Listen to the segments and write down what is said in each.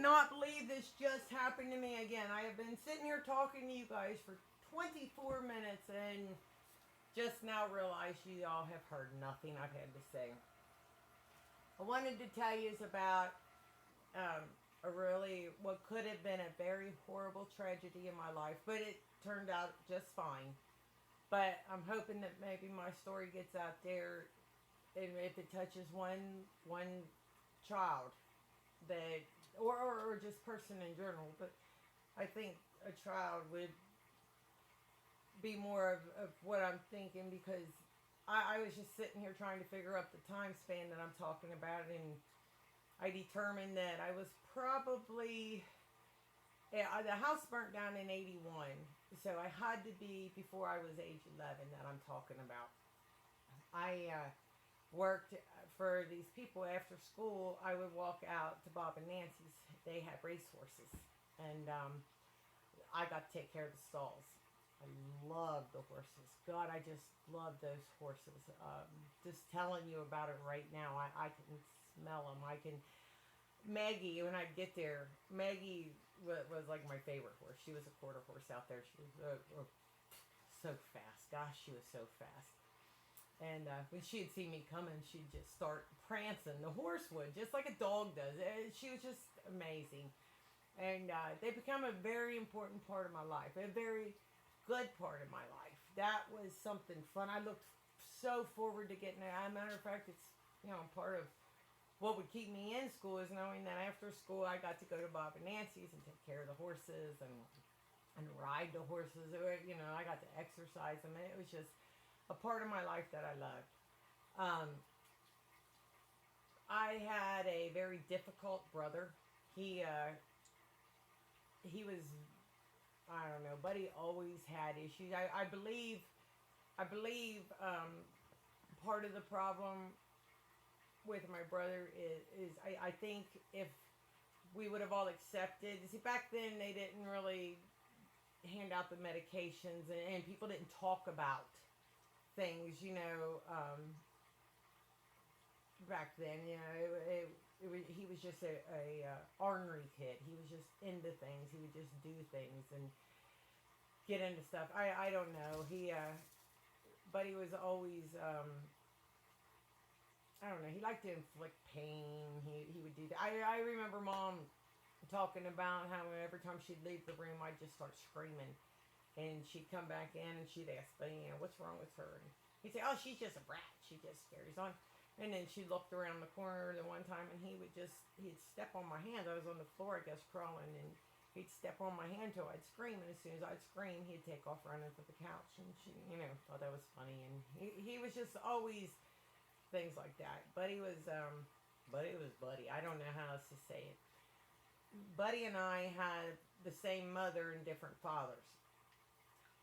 cannot believe this just happened to me again. I have been sitting here talking to you guys for 24 minutes and just now realized you all have heard nothing I've had to say. I wanted to tell you about a really, what could have been a very horrible tragedy in my life, but it turned out just fine. But I'm hoping that maybe my story gets out there, and if it touches one child, that or just person in general, but I think a child would be more of what I'm thinking, because I was just sitting here trying to figure out the time span that I'm talking about, and I determined that I was probably, yeah, the house burnt down in 81, so I had to be before I was age 11 that I'm talking about. I worked for these people after school. I would walk out to Bob and Nancy's. They had racehorses, and I got to take care of the stalls. I love the horses. God, I just love those horses. Just telling you about it right now, I can smell them. I can. Maggie, when I get there, Maggie was like my favorite horse. She was a quarter horse out there. She was so fast. Gosh, she was so fast. And when she'd see me coming, she'd just start prancing. The horse would, just like a dog does. She was just amazing. And they become a very important part of my life, a very good part of my life. That was something fun. I looked so forward to getting there. As a matter of fact, it's, part of what would keep me in school is knowing that after school I got to go to Bob and Nancy's and take care of the horses and ride the horses. I got to exercise them. It was just a part of my life that I loved. I had a very difficult brother. He was, I don't know, but he always had issues. I believe part of the problem with my brother is I think if we would have all accepted. See, back then they didn't really hand out the medications, and people didn't talk about things, back then, he was just a ornery kid. He was just into things. He would just do things and get into stuff. I don't know. But he was always, I don't know. He liked to inflict pain. He would do that. I remember Mom talking about how every time she'd leave the room, I'd just start screaming. And she'd come back in and she'd ask me, what's wrong with her? And he'd say, oh, she's just a brat. She just carries on. And then she looked around the corner the one time, and he'd step on my hand. I was on the floor, I guess, crawling, and he'd step on my hand till I'd scream. And as soon as I'd scream, he'd take off running to the couch. And she, thought that was funny. And he was just always things like that. Buddy was Buddy. I don't know how else to say it. Buddy and I had the same mother and different fathers.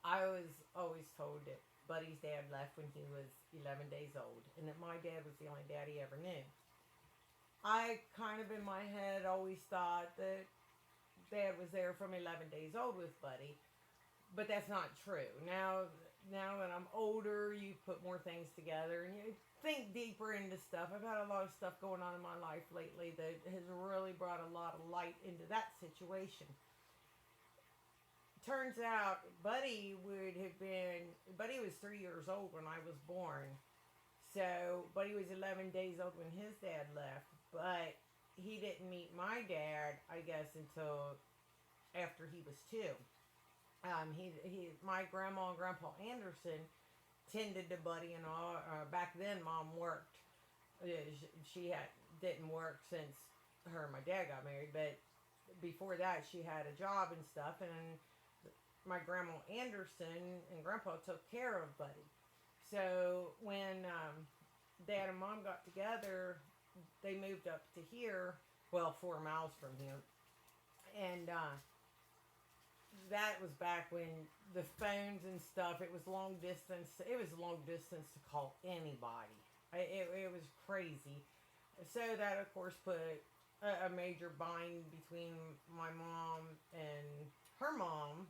I was always told that Buddy's dad left when he was 11 days old, and that my dad was the only dad he ever knew. I kind of in my head always thought that Dad was there from 11 days old with Buddy, but that's not true. Now that I'm older, you put more things together and you think deeper into stuff. I've had a lot of stuff going on in my life lately that has really brought a lot of light into that situation. Turns out Buddy was 3 years old when I was born. So Buddy was 11 days old when his dad left, but he didn't meet my dad, I guess, until after he was 2. My grandma and Grandpa Anderson tended to Buddy and all. Back then, Mom worked. She didn't work since her and my dad got married, but before that, she had a job and stuff, and my Grandma Anderson and Grandpa took care of Buddy. So when Dad and Mom got together, they moved up to here, 4 miles from here. And that was back when the phones and stuff, it was long distance. It was long distance to call anybody. It was crazy. So that, of course, put a major bind between my mom and her mom,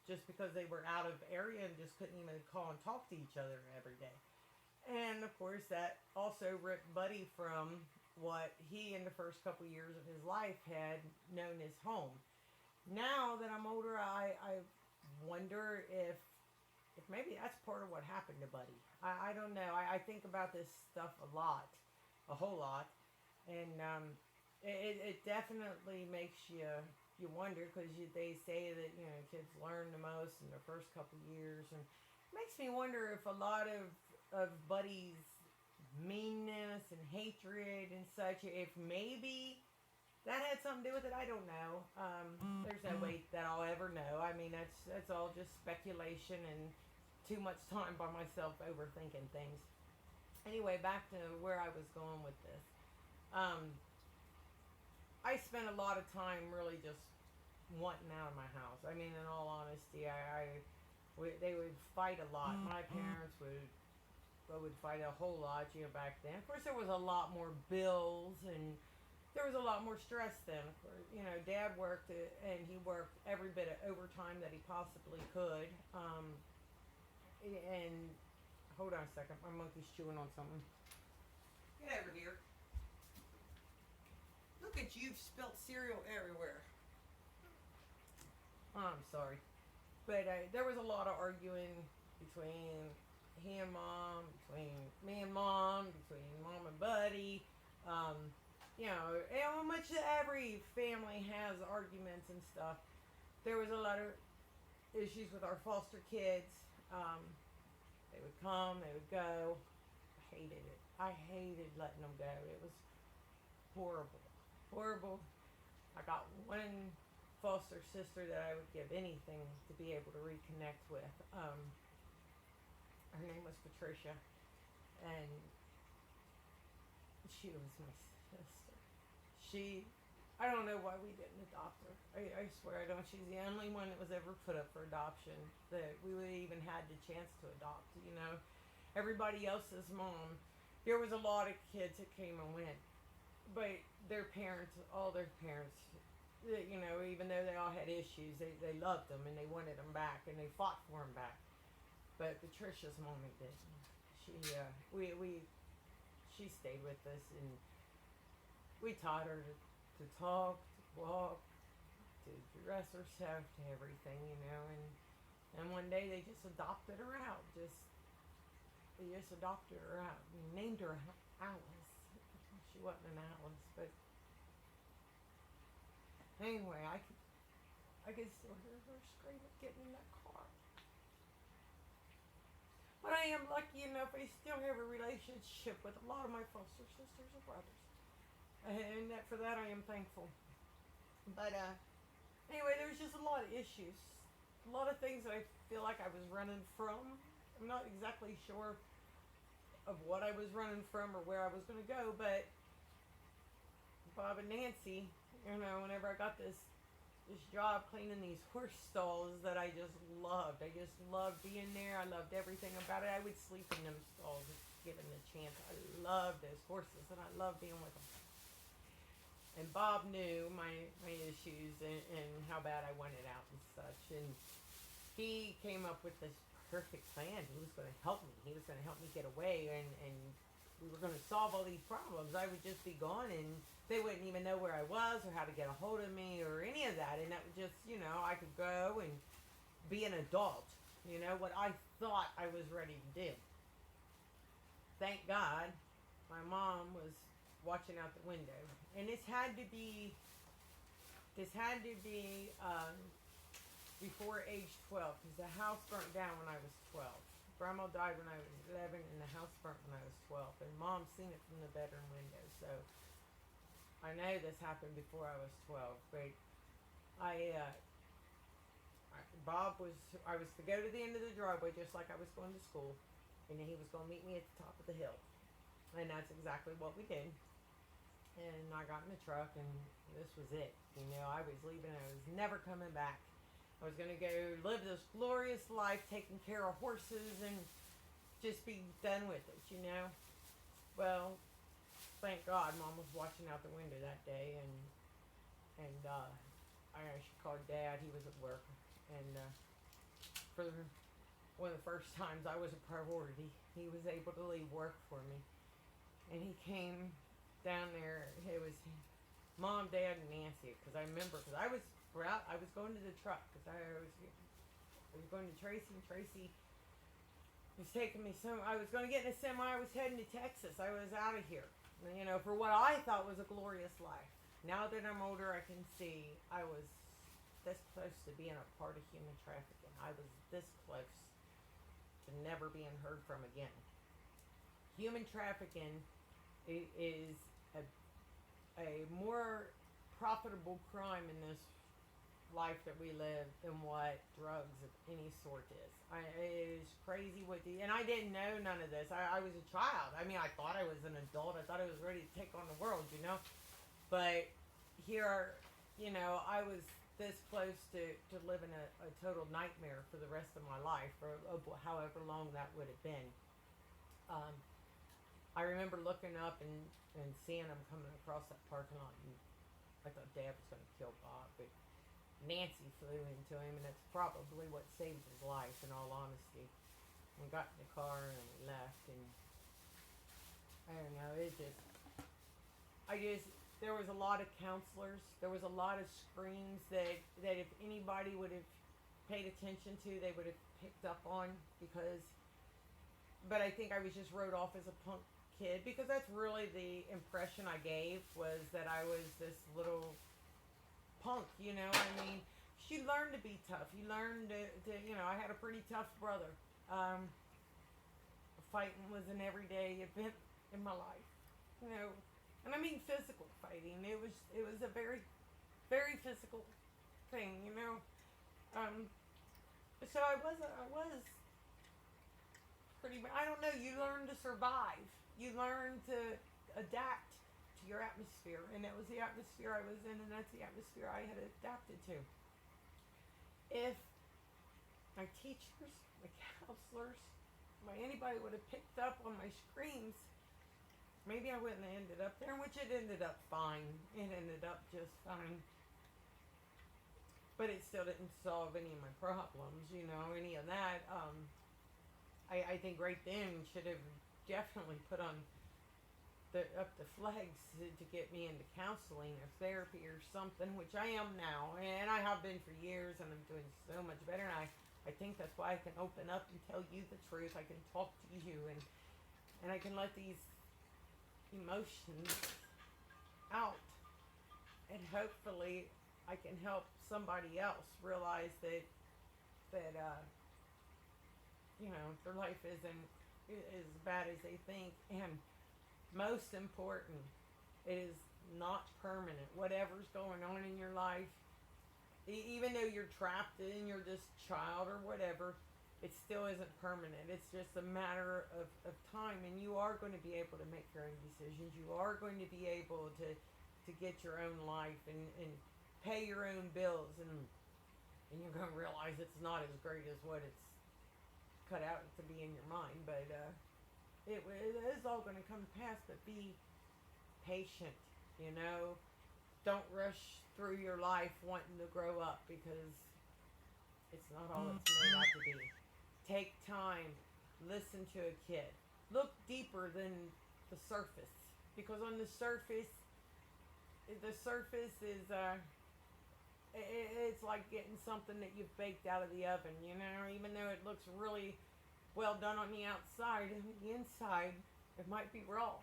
just because they were out of area and just couldn't even call and talk to each other every day. And of course that also ripped Buddy from what he in the first couple years of his life had known as home. Now that I'm older, I wonder if maybe that's part of what happened to Buddy. I don't know. I think about this stuff a whole lot, and it definitely makes you wonder because they say that kids learn the most in their first couple years, and it makes me wonder if a lot of Buddy's meanness and hatred and such, if maybe that had something to do with it. I don't know. There's no way that I'll ever know. I mean, that's all just speculation and too much time by myself overthinking things. Anyway, back to where I was going with this. I spent a lot of time really just wanting out of my house. I mean, in all honesty, they would fight a lot. My parents would fight a whole lot, back then. Of course, there was a lot more bills and there was a lot more stress then. Of course, Dad worked and he worked every bit of overtime that he possibly could. And hold on a second, my monkey's chewing on something. Get over here. Look at you, spilt cereal everywhere. I'm sorry. But there was a lot of arguing between he and Mom, between me and Mom, between Mom and Buddy. And much every family has arguments and stuff. There was a lot of issues with our foster kids. They would come, they would go. I hated it. I hated letting them go. It was horrible. Horrible. I got one foster sister that I would give anything to be able to reconnect with. Her name was Teresa, and she was my sister. I don't know why we didn't adopt her. I swear I don't. She's the only one that was ever put up for adoption that we would even had the chance to adopt, Everybody else's mom, there was a lot of kids that came and went, but all their parents, even though they all had issues, they loved them and they wanted them back and they fought for them back. But Patricia's mom didn't. She stayed with us and we taught her to talk, to walk, to dress herself, to everything, and one day they just adopted her out. They just adopted her out. We named her Alice. She wasn't an Alice, but anyway, I could still hear her screaming getting in that car. But I am lucky enough I still have a relationship with a lot of my foster sisters and brothers. And for that I am thankful. But anyway, there's just a lot of issues. A lot of things that I feel like I was running from. I'm not exactly sure of what I was running from or where I was going to go, but Bob and Nancy, whenever I got this job cleaning these horse stalls that I just loved. I just loved being there. I loved everything about it. I would sleep in them stalls if given the chance. I loved those horses and I loved being with them. And Bob knew my issues and how bad I wanted out and such. And he came up with this perfect plan. He was going to help me. He was going to help me get away and we were going to solve all these problems. I would just be gone and they wouldn't even know where I was or how to get a hold of me or any of that. And that would just, I could go and be an adult. What I thought I was ready to do. Thank God my mom was watching out the window. And this had to be before age 12 because the house burnt down when I was 12. Grandma died when I was 11 and the house burnt when I was 12. And Mom seen it from the bedroom window. So I know this happened before I was 12. But I was to go to the end of the driveway just like I was going to school. And then he was going to meet me at the top of the hill. And that's exactly what we did. And I got in the truck and this was it. I was leaving and I was never coming back. I was going to go live this glorious life taking care of horses and just be done with it, Well, thank God Mom was watching out the window that day and she called Dad. He was at work. And for one of the first times I was a priority, he was able to leave work for me. And he came down there. It was Mom, Dad, and Nancy. Because I remember, because I was going to the truck because I was going to Tracy, and Tracy was taking me I was going to get in a semi. I was heading to Texas. I was out of here, for what I thought was a glorious life. Now that I'm older, I can see I was this close to being a part of human trafficking. I was this close to never being heard from again. Human trafficking is a more profitable crime in this life that we live than what drugs of any sort is. It is crazy and I didn't know none of this. I was a child. I mean, I thought I was an adult. I thought I was ready to take on the world, But here, I was this close to living a total nightmare for the rest of my life, or however long that would have been. I remember looking up and seeing him coming across that parking lot, and I thought Dad was going to kill Bob, but Nancy flew into him, and that's probably what saved his life, in all honesty. We got in the car and we left, and I don't know, there was a lot of counselors, there was a lot of screams that if anybody would have paid attention to, they would have picked up on, but I think I was just wrote off as a punk kid, because that's really the impression I gave, was that I was this little punk, I mean, she learned to be tough. You learned to I had a pretty tough brother. Fighting was an everyday event in my life, and I mean physical fighting. It was a very, very physical thing, So I was pretty, I don't know, you learn to survive. You learn to adapt to your atmosphere, and that was the atmosphere I was in, and that's the atmosphere I had adapted to. If my teachers, my counselors, anybody would have picked up on my screams, maybe I wouldn't have ended up there, which it ended up fine. It ended up just fine. But it still didn't solve any of my problems, any of that. I think right then should have definitely put on up the flags to get me into counseling or therapy or something, which I am now, and I have been for years, and I'm doing so much better, and I think that's why I can open up and tell you the truth. I can talk to you, and I can let these emotions out, and hopefully I can help somebody else realize that their life isn't as bad as they think, and most important, it is not permanent. Whatever's going on in your life, even though you're trapped in you're this child or whatever, it still isn't permanent. It's just a matter of time, and you are going to be able to make your own decisions. You are going to be able to get your own life and pay your own bills, and you're going to realize it's not as great as what it's cut out to be in your mind, but it is all going to come to pass. But be patient, don't rush through your life wanting to grow up, because it's not all it's made out to be. Take time, listen to a kid, look deeper than the surface, because on the surface is it's like getting something that you've baked out of the oven, even though it looks really well done on the outside, and the inside, it might be raw.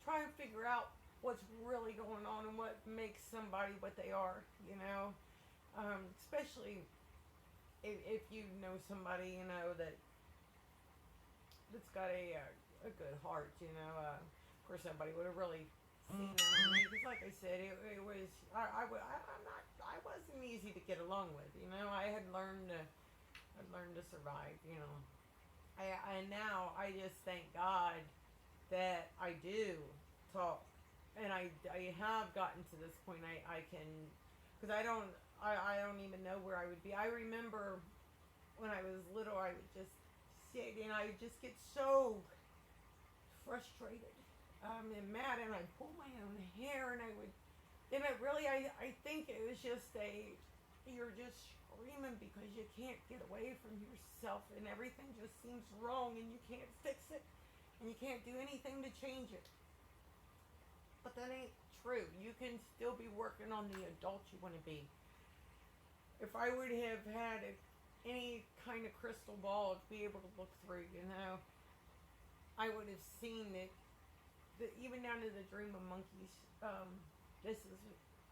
Try and figure out what's really going on and what makes somebody what they are, especially if you know somebody, that's got a good heart, of course somebody would have really seen that on me, because like I said, it was, I wasn't easy to get along with, I had learned to survive, and now I just thank God that I do talk, and I have gotten to this point. I can, because I don't even know where I would be. I remember when I was little, I would just sit and I would just get so frustrated and mad, and I'd pull my own hair, and I think it was just you're just screaming because you can't get away from yourself, and everything just seems wrong, and you can't fix it. and you can't do anything to change it. But that ain't true. You can still be working on the adult you want to be. If I would have had any kind of crystal ball to be able to look through, I would have seen that even down to the dream of monkeys. This is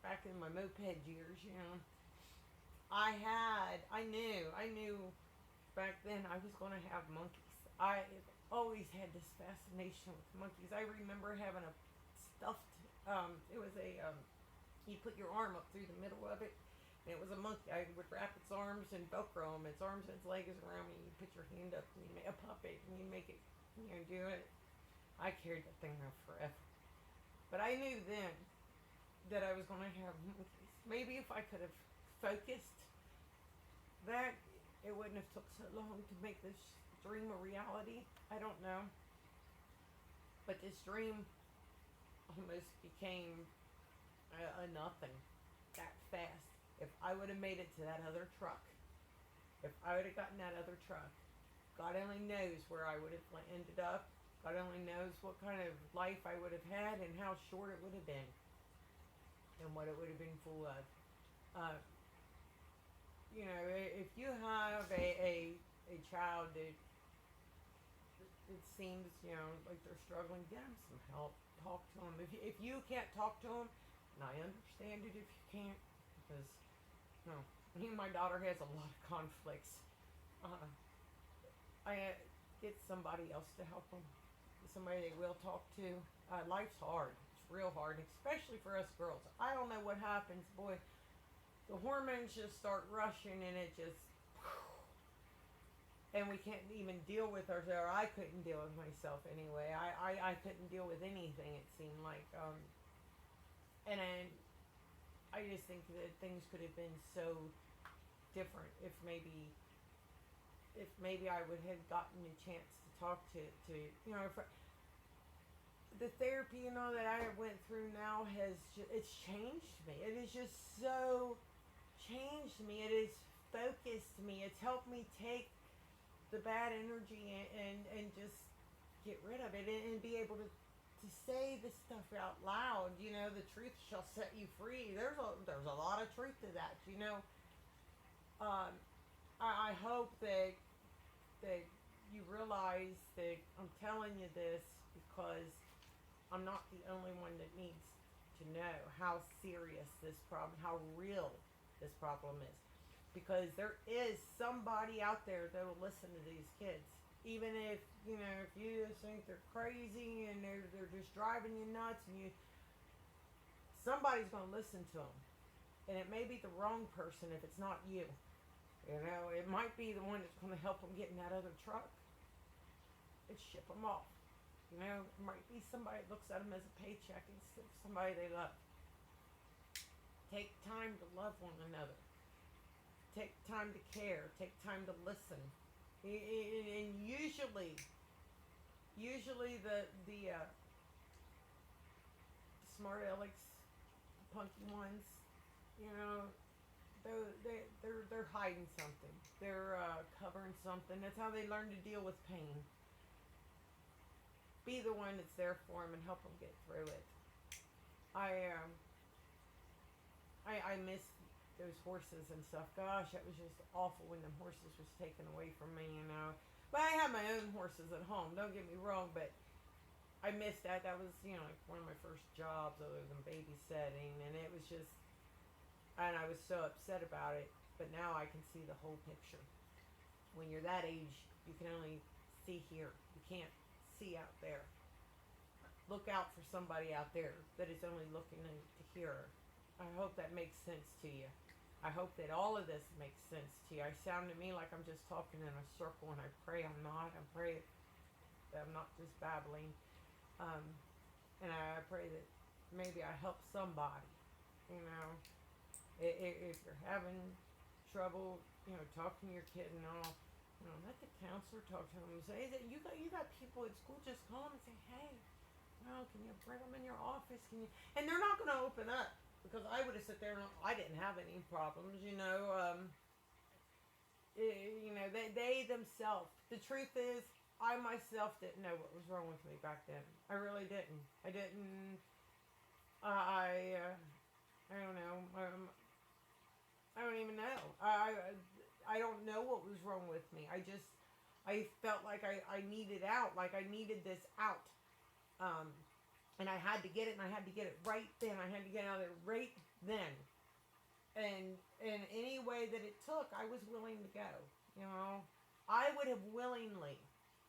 back in my moped years. I knew back then I was going to have monkeys. I always had this fascination with monkeys. I remember having a stuffed, it was you put your arm up through the middle of it, and it was a monkey. I would wrap its arms and Velcro them, its arms and its legs around me, and you put your hand up, and you make a puppet, and you make it, do it. I carried that thing around forever. But I knew then that I was going to have monkeys. Maybe if I could have focused that, it wouldn't have took so long to make this dream a reality. I don't know. But this dream almost became a nothing that fast. If I would have made it to that other truck, if I would have gotten that other truck, God only knows where I would have ended up. God only knows what kind of life I would have had and how short it would have been and what it would have been full of. If you have a child that it seems, like they're struggling, get them some help. Talk to them. If you can't talk to them, and I understand it if you can't, because, my daughter has a lot of conflicts. I get somebody else to help them. Somebody they will talk to. Life's hard. It's real hard, especially for us girls. I don't know what happens, boy. The hormones just start rushing, and it just, and we can't even deal with ourselves. Or I couldn't deal with myself anyway. I couldn't deal with anything, it seemed like. And I just think that things could have been so different if maybe I would have gotten a chance to talk to the therapy that I went through now it's changed me. It has just so changed me. It has focused me. It's helped me take the bad energy and just get rid of it and be able to say this stuff out loud. The truth shall set you free. There's a lot of truth to that. I hope that you realize that I'm telling you this because I'm not the only one that needs to know how serious this problem, how real this problem is. Because there is somebody out there that will listen to these kids. Even if you just think they're crazy and they're just driving you nuts, and somebody's going to listen to them. And it may be the wrong person if it's not you. It might be the one that's going to help them get in that other truck and ship them off. It might be somebody that looks at them as a paycheck instead of somebody they love. Take time to love one another. Take time to care. Take time to listen. And usually the smart alecks, punky ones, they're hiding something. They're covering something. That's how they learn to deal with pain. Be the one that's there for them and help them get through it. I miss those horses and stuff. Gosh, that was just awful when them horses was taken away from me, But I have my own horses at home, don't get me wrong, but I missed that. That was, like one of my first jobs other than babysitting, and it was just, and I was so upset about it, but now I can see the whole picture. When you're that age, you can only see here. You can't see out there. Look out for somebody out there that is only looking to hear. I hope that makes sense to you. I hope that all of this makes sense to you. I sound to me like I'm just talking in a circle, and I pray I'm not. I pray that I'm not just babbling. And I pray that maybe I help somebody. If you're having trouble, talking to your kid and all, let the counselor talk to them and say that you got people at school, just call them and say, hey, can you bring them in your office? And they're not going to open up, because I would have sat there and I didn't have any problems, they themselves. The truth is, I myself didn't know what was wrong with me back then. I really didn't. I didn't. I don't know. I don't even know. I don't know what was wrong with me. I felt like I needed out. Like I needed this out. Um, and I had to get it, and I had to get it right then. I had to get out of there right then. And in any way that it took, I was willing to go. You know, I would have willingly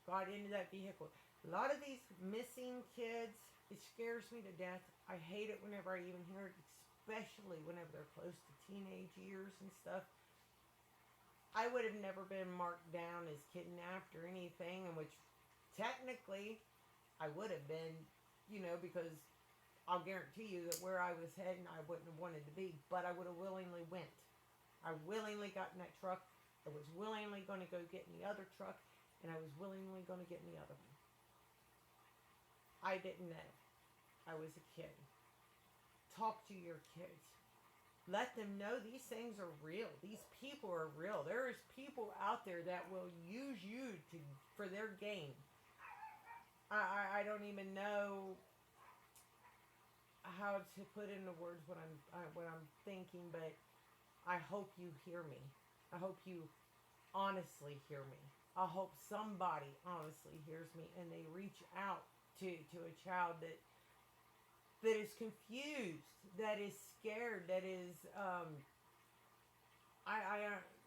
got into that vehicle. A lot of these missing kids, it scares me to death. I hate it whenever I even hear it, especially whenever they're close to teenage years and stuff. I would have never been marked down as kidnapped or anything, in which technically I would have been, you know, because I'll guarantee you that where I was heading, I wouldn't have wanted to be, but I would have willingly went. I willingly got in that truck. I was willingly going to go get in the other truck, and I was willingly going to get in the other one. I didn't know. I was a kid. Talk to your kids. Let them know these things are real. These people are real. There is people out there that will use you for their gain. I don't even know how to put into words what I'm thinking, but I hope you hear me. I hope you honestly hear me. I hope somebody honestly hears me and they reach out to a child that is confused, that is scared, that is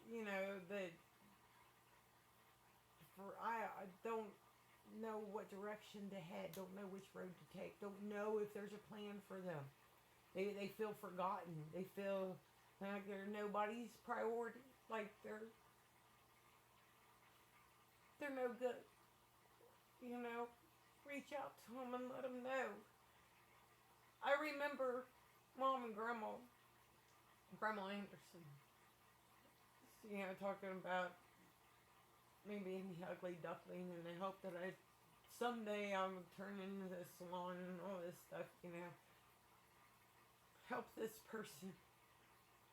you know, that I don't know what direction to head, don't know which road to take, don't know if there's a plan for them. They feel forgotten. They feel like they're nobody's priority. Like they're no good. You know, reach out to them and let them know. I remember Mom and Grandma Anderson, you know, talking about me being the ugly duckling, and they hope that someday I'm turn into the salon and all this stuff, you know. Help this person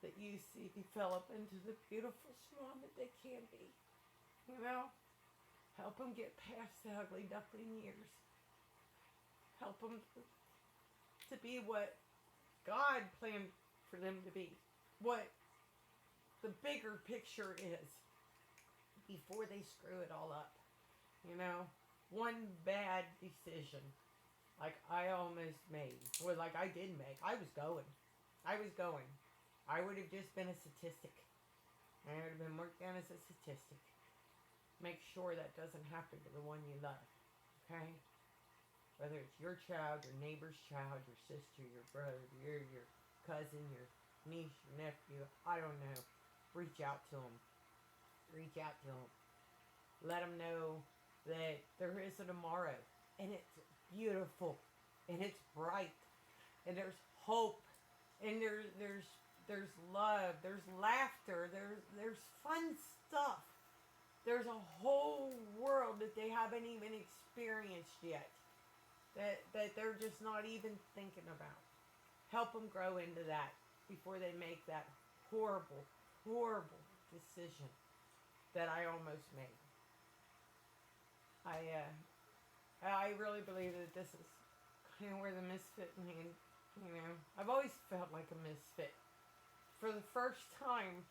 that you see develop into the beautiful swan that they can be, you know. Help them get past the ugly duckling years. Help them to be what God planned for them to be. What the bigger picture is before they screw it all up. You know, one bad decision like I almost made, or like I did make. I was going. I would have just been a statistic. I would have been marked down as a statistic. Make sure that doesn't happen to the one you love. Okay? Whether it's your child, your neighbor's child, your sister, your brother, your cousin, your niece, your nephew, I don't know. Reach out to them. Reach out to them. Let them know that there is a tomorrow. And it's beautiful. And it's bright. And there's hope. And there's love. There's laughter. There's fun stuff. There's a whole world that they haven't even experienced yet. That they're just not even thinking about. Help them grow into that before they make that horrible, horrible decision that I almost made. I really believe that this is kind of where the Misfitland, you know, I've always felt like a misfit. For the first time,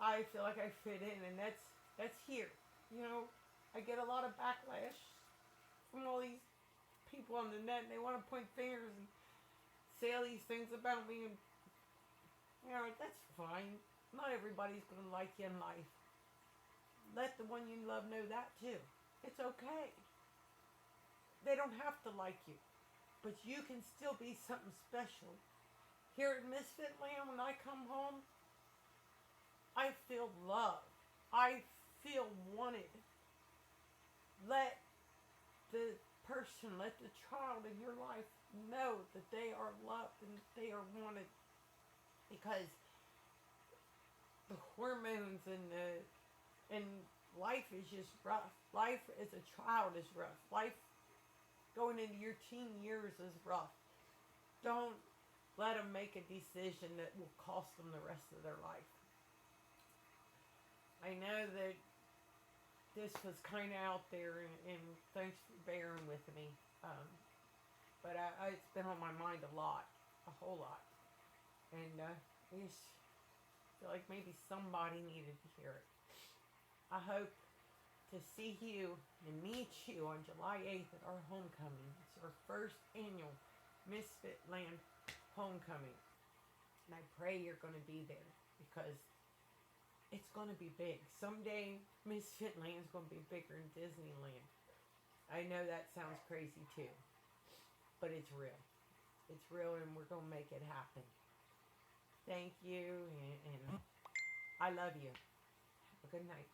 I feel like I fit in, and that's here. You know, I get a lot of backlash from all these people on the net, and they want to point fingers and say all these things about me, and you know, that's fine. Not everybody's going to like you in life. Let the one you love know that too. It's okay. They don't have to like you, but you can still be something special. Here at Misfitland, when I come home, I feel love. I feel wanted. Let the person, let the child in your life know that they are loved and that they are wanted. Because the hormones and life is just rough. Life as a child is rough. Life going into your teen years is rough. Don't let them make a decision that will cost them the rest of their life. I know that this was kind of out there, and thanks for bearing with me. But it's been on my mind a lot, a whole lot. And I just feel like maybe somebody needed to hear it. I hope to see you and meet you on July 8th at our homecoming. It's our first annual Misfitland homecoming. And I pray you're going to be there because it's going to be big. Someday, Misfitland is going to be bigger than Disneyland. I know that sounds crazy too, but it's real. It's real, and we're going to make it happen. Thank you, and I love you. Have a good night.